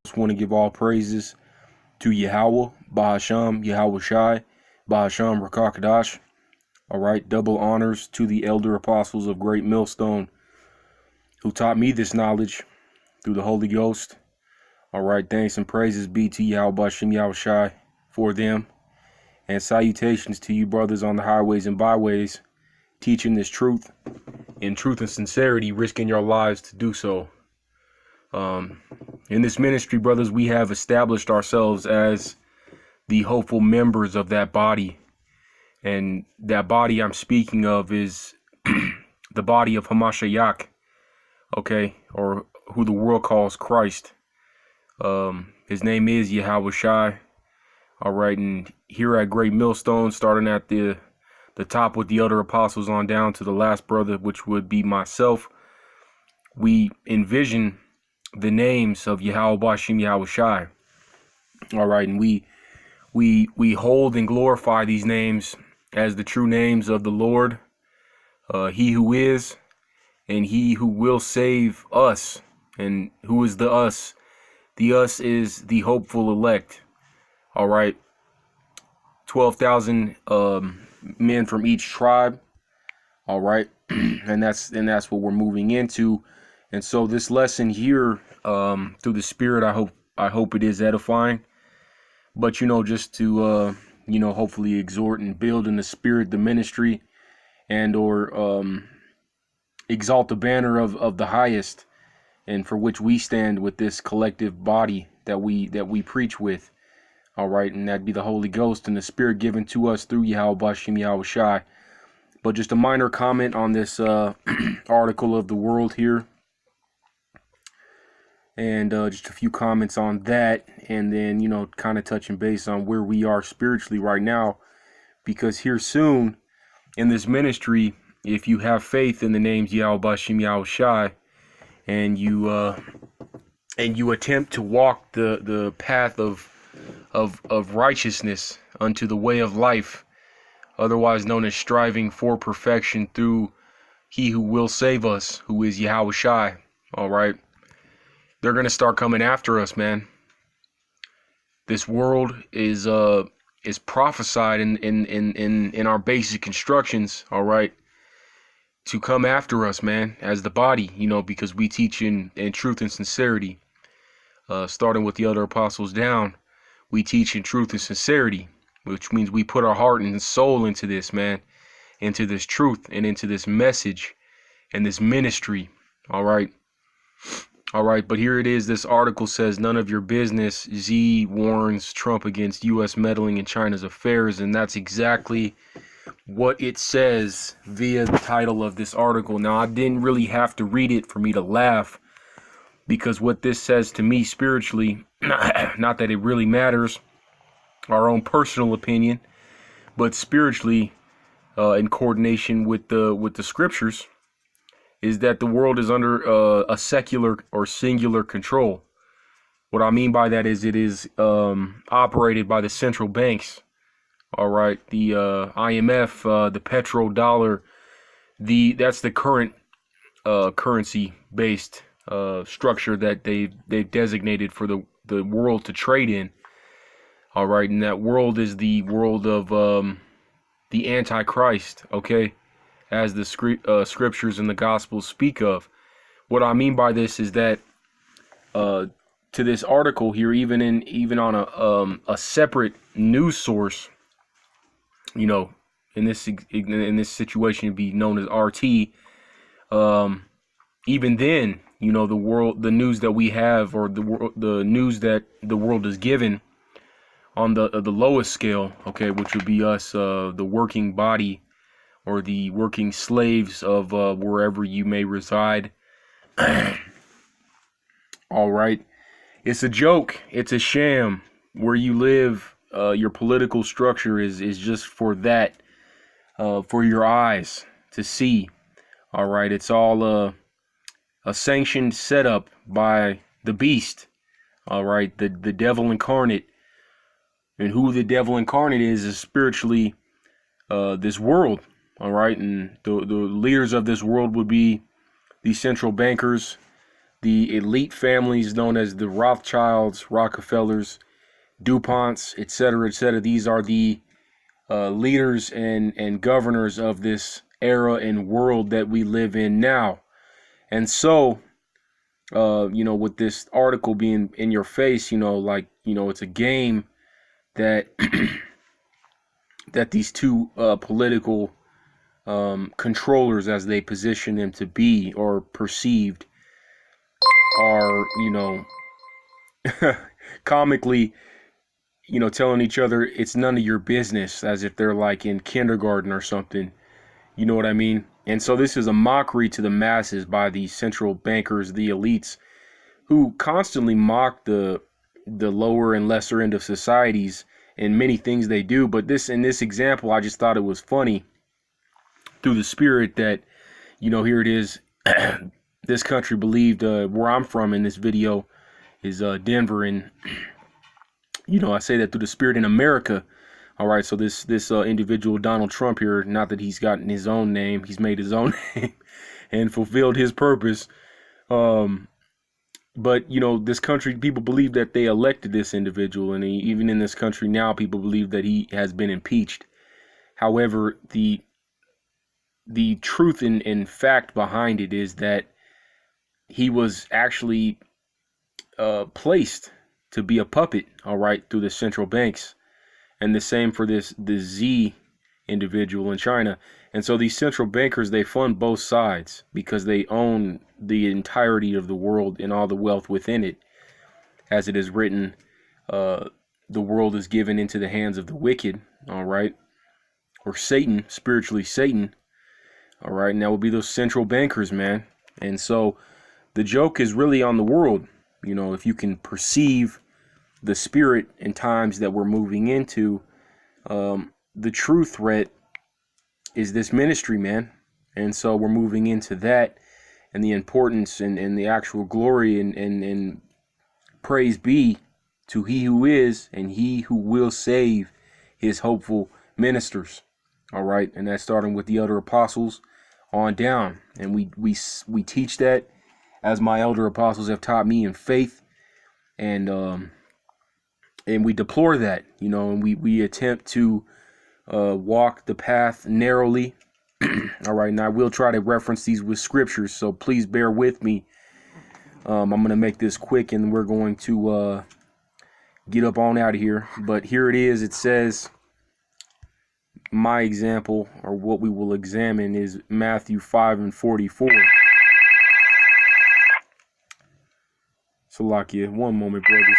Just want to give all praises to Yahweh, Bahasham, Yahweh Shai, Bahasham Rakakadash. All right, double honors to the elder apostles of Great Millstone who taught me this knowledge through the Holy Ghost. All right, thanks and praises be to Yahweh Bahasham, Yahweh Shai for them. And salutations to you brothers on the highways and byways, teaching this truth in truth and sincerity, risking your lives to do so. In this ministry, brothers, we have established ourselves as the hopeful members of that body. And that body I'm speaking of is the body of Hamashiach, okay, or who the world calls Christ. His name is Yahweh Shai. All right, and here at Great Millstone, starting at the top with the other apostles on down to the last brother, which would be myself, we envision the names of Yahweh Bashim Yahweh Shai. All right, and we hold and glorify these names as the true names of the Lord, he who is, and he who will save us. And who is the us? The us is the hopeful elect. All right, 12,000 men from each tribe. All right, and that's what we're moving into. And so this lesson here, through the Spirit, I hope it is edifying. But just to hopefully exhort and build in the Spirit the ministry, and or exalt the banner of the highest, and for which we stand with this collective body that we preach with. All right, and that'd be the Holy Ghost and the Spirit given to us through Yahweh Bashim Yahweh Shai. But just a minor comment on this article of the world here, and just a few comments on that, and then kind of touching base on where we are spiritually right now, because here soon in this ministry, if you have faith in the names Yahweh Bashim Yahweh Shai, and you attempt to walk the path of righteousness unto the way of life, otherwise known as striving for perfection through he who will save us, who is Yahweh Shai. All right, they're gonna start coming after us, man. This world is prophesied in our basic instructions, all right, to come after us, man, as the body, because we teach in truth and sincerity. Starting with the other apostles down, we teach in truth and sincerity, which means we put our heart and soul into this, man, into this truth and into this message and this ministry. All right. But here it is. This article says, none of your business. Z warns Trump against U.S. meddling in China's affairs. And that's exactly what it says via the title of this article. Now, I didn't really have to read it for me to laugh, because what this says to me spiritually, not that it really matters, our own personal opinion, but spiritually, in coordination with the scriptures, is that the world is under a secular or singular control. What I mean by that is it is operated by the central banks. All right, the IMF, the petrodollar, that's the current currency-based structure that they've designated for the world to trade in. All right, and that world is the world of the Antichrist, okay, as the scriptures and the Gospels speak of. What I mean by this is that to this article here, even on a separate news source, in this situation it'd be known as RT. Even then, the news that we have, or the news that the world is given on the lowest scale, okay, which would be us, the working body, or the working slaves of wherever you may reside. All right, it's a joke, it's a sham. Where you live, your political structure is just for that, for your eyes to see. All right, it's all a sanctioned setup by the beast. All right, the devil incarnate. And who the devil incarnate is spiritually this world. All right, and the leaders of this world would be the central bankers, the elite families known as the Rothschilds, Rockefellers, DuPonts, etc., etc. These are the leaders and governors of this era and world that we live in now. And so, with this article being in your face, it's a game that that these two political controllers, as they position them to be or perceived, are, comically, telling each other it's none of your business, as if they're like in kindergarten or something. You know what I mean? And so this is a mockery to the masses by the central bankers, the elites, who constantly mock the lower and lesser end of societies in many things they do. But in this example, I just thought it was funny through the spirit that, here it is. This country believed, where I'm from in this video is Denver, and I say that through the spirit in America. All right, so this individual, Donald Trump here, not that he's gotten his own name, he's made his own name and fulfilled his purpose. But, this country, people believe that they elected this individual, and even in this country now, people believe that he has been impeached. However, the truth and fact behind it is that he was actually placed to be a puppet, all right, through the central banks. And the same for the Z individual in China. And so these central bankers, they fund both sides because they own the entirety of the world and all the wealth within it. As it is written, the world is given into the hands of the wicked, all right, or Satan, spiritually Satan, all right, and that would be those central bankers, man. And so the joke is really on the world. If you can perceive the spirit and times that we're moving into, the true threat is this ministry, man. And so we're moving into that, and the importance and the actual glory and praise be to he who is and he who will save his hopeful ministers. All right, and that's starting with the other apostles on down. And we teach that, as my elder apostles have taught me, in faith, and we deplore that, and we attempt to walk the path narrowly. All right, now I will try to reference these with scriptures, so please bear with me. I'm going to make this quick, and we're going to get up on out of here. But here it is. It says, my example, or what we will examine, is Matthew 5:44. Salakia, one moment, brothers.